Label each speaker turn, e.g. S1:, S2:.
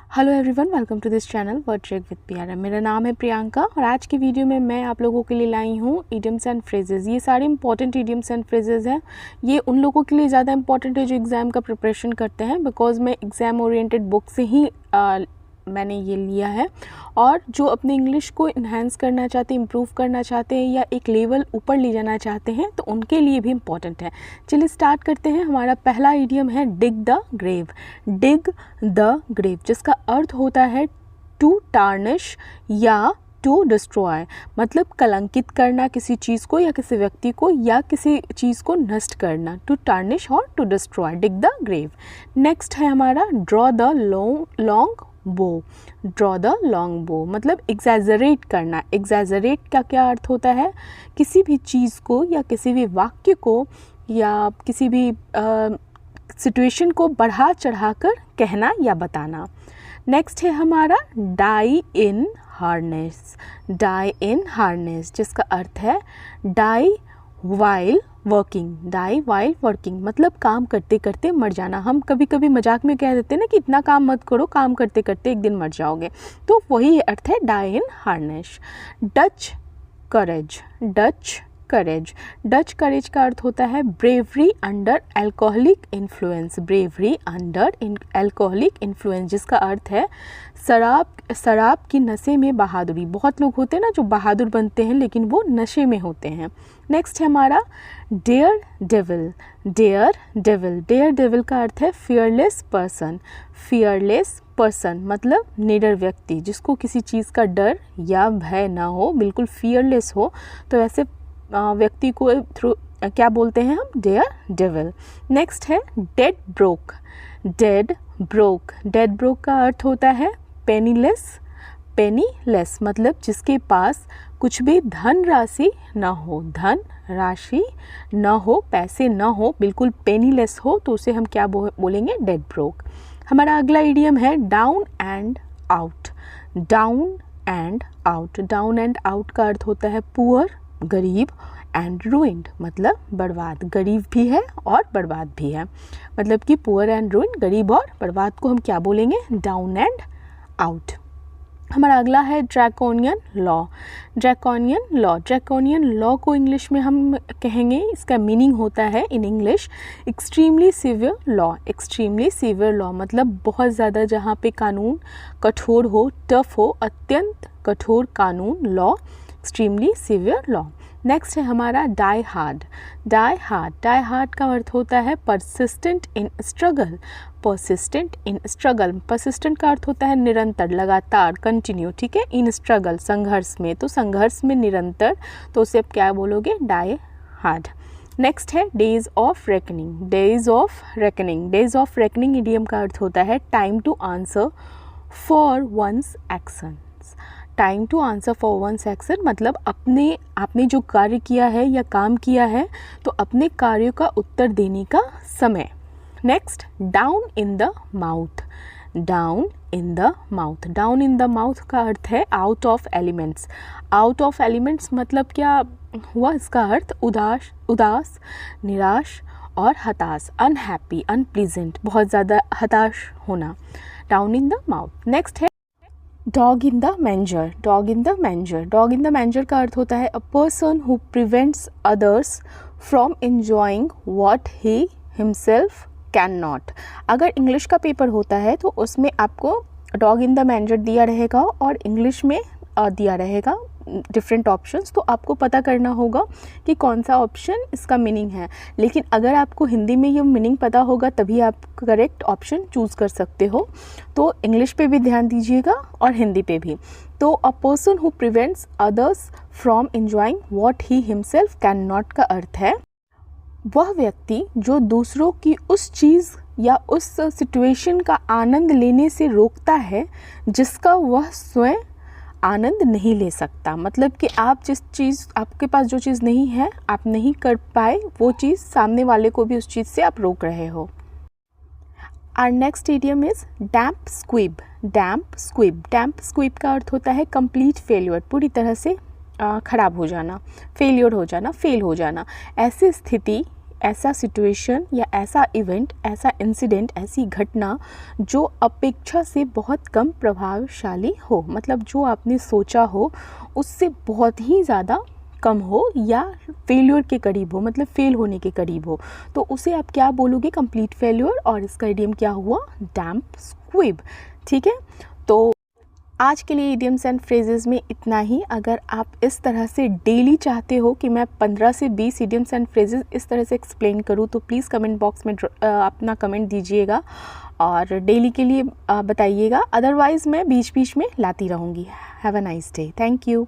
S1: Hello everyone, welcome to this channel Word Trek with Pyara. मेरा नाम है प्रियंका और आज की वीडियो में मैं आप लोगों के लिए लाई हूँ इडियम्स एंड फ्रेजेस। ये सारे इंपॉर्टेंट इडियम्स एंड फ्रेजेस हैं। ये उन लोगों के लिए ज़्यादा इंपॉर्टेंट है जो एग्ज़ाम का प्रिपरेशन करते हैं, बिकॉज मैं एग्ज़ाम ओरिएंटेड बुक से ही मैंने ये लिया है। और जो अपने इंग्लिश को इन्हेंस करना चाहते हैं, इम्प्रूव करना चाहते हैं या एक लेवल ऊपर ले जाना चाहते हैं, तो उनके लिए भी इम्पॉर्टेंट है। चलिए स्टार्ट करते हैं। हमारा पहला इडियम है dig the grave. Dig the grave जिसका अर्थ होता है टू टार्निश या टू डिस्ट्रॉय, मतलब कलंकित करना किसी चीज़ को या किसी व्यक्ति को या किसी चीज़ को नष्ट करना। टू टार्निश और to destroy, dig the grave. Next है हमारा draw the long bow. Draw the long bow मतलब एग्जैजरेट करना। एग्जैजरेट का क्या अर्थ होता है? किसी भी चीज़ को या किसी भी वाक्य को या किसी भी सिचुएशन को बढ़ा चढ़ा कर कहना या बताना। नेक्स्ट है हमारा die in harness. Die in harness जिसका अर्थ है die while working. Die while working मतलब काम करते करते मर जाना। हम कभी कभी मजाक में कह देते हैं ना कि इतना काम मत करो, काम करते करते एक दिन मर जाओगे, तो वही अर्थ है die in harness. Dutch courage. Dutch courage. Dutch करेज का अर्थ होता है bravery under alcoholic influence. Bravery under alcoholic influence जिसका अर्थ है शराब की नशे में बहादुरी। बहुत लोग होते हैं ना जो बहादुर बनते हैं लेकिन वो नशे में होते हैं। नेक्स्ट है हमारा daredevil. Daredevil. Daredevil का अर्थ है फियरलेस पर्सन। फियरलेस पर्सन मतलब निडर व्यक्ति, जिसको किसी चीज़ का डर या भय ना हो, बिल्कुल फियरलेस हो, तो ऐसे व्यक्ति को थ्रू क्या बोलते हैं हम? Daredevil. नेक्स्ट है dead broke. Dead broke. Dead broke का अर्थ होता है पेनीलेस। पेनीलेस मतलब जिसके पास कुछ भी धन राशि ना हो। धन राशि ना हो, पैसे ना हो, बिल्कुल पेनीलेस हो, तो उसे हम क्या बोलेंगे? Dead broke. हमारा अगला इडियम है down and out. Down and out. Down and out का अर्थ होता है पुअर, गरीब, एंड रूइंड मतलब बर्बाद। गरीब भी है और बर्बाद भी है, मतलब कि पुअर एंड रूइंड, गरीब और बर्बाद को हम क्या बोलेंगे? Down and out. हमारा अगला है draconian law. Draconian law. Draconian law को इंग्लिश में हम कहेंगे, इसका मीनिंग होता है in English extremely severe law. Extremely severe law मतलब बहुत ज़्यादा जहाँ पे कानून कठोर हो, टफ हो, अत्यंत कठोर कानून, law, extremely severe law. Next है हमारा die hard. Die hard. Die hard का अर्थ होता है persistent in struggle. Persistent in struggle. Persistent का अर्थ होता है निरंतर, लगातार, कंटिन्यू, ठीक है। इन स्ट्रगल संघर्ष में, तो संघर्ष में निरंतर, तो उसे आप क्या बोलोगे? Die hard. नेक्स्ट है days of reckoning. Days of reckoning. Days of reckoning idiom का अर्थ होता है time to answer for one's action. Time to answer for one's action मतलब आपने जो कार्य किया है या काम किया है, तो अपने कार्यों का उत्तर देने का समय। Next down in the mouth. Down in the mouth. Down in the mouth का अर्थ है out of elements. Out of elements मतलब क्या हुआ? इसका अर्थ उदास, निराश और हताश, अनहैप्पी, अनप्लीजेंट, बहुत ज़्यादा हताश होना। Down in the mouth. Next है dog in the manger. Dog in the manger. Dog in the manger का अर्थ होता है a person who prevents others from enjoying what he himself cannot. अगर इंग्लिश का पेपर होता है तो उसमें आपको डॉग इन द मैंजर दिया रहेगा और इंग्लिश में दिया रहेगा डिफरेंट ऑप्शंस, तो आपको पता करना होगा कि कौन सा ऑप्शन इसका मीनिंग है। लेकिन अगर आपको हिंदी में ये मीनिंग पता होगा तभी आप करेक्ट ऑप्शन चूज़ कर सकते हो। तो इंग्लिश पे भी ध्यान दीजिएगा और हिंदी पे भी। तो अ person who prevents others from enjoying what he himself can not का अर्थ है वह व्यक्ति जो दूसरों की उस चीज़ या उस सिचुएशन का आनंद लेने से रोकता है जिसका वह स्वयं आनंद नहीं ले सकता। मतलब कि आप जिस चीज़, आपके पास जो चीज़ नहीं है, आप नहीं कर पाए वो चीज़, सामने वाले को भी उस चीज़ से आप रोक रहे हो। Our next idiom is damp squib. Damp squib. Damp squib का अर्थ होता है कंप्लीट फेल्योर, पूरी तरह से खराब हो जाना, फेलियर हो जाना, फेल हो जाना। ऐसी स्थिति ऐसा सिचुएशन या ऐसा इवेंट, ऐसा इंसिडेंट, ऐसी घटना जो अपेक्षा से बहुत कम प्रभावशाली हो, मतलब जो आपने सोचा हो उससे बहुत ही ज़्यादा कम हो या फेल्योर के करीब हो, मतलब फेल होने के करीब हो, तो उसे आप क्या बोलोगे? Complete failure. और इसका इडियम क्या हुआ? डैम्प स्क्विब। ठीक है, तो आज के लिए इडियम्स एंड फ्रेजेस में इतना ही। अगर आप इस तरह से डेली चाहते हो कि मैं 15 से 20 इडियम्स एंड फ्रेजेस इस तरह से एक्सप्लेन करूँ तो प्लीज़ कमेंट बॉक्स में अपना कमेंट दीजिएगा और डेली के लिए बताइएगा। अदरवाइज़ मैं बीच बीच में लाती रहूँगी। Have a nice day. Thank you.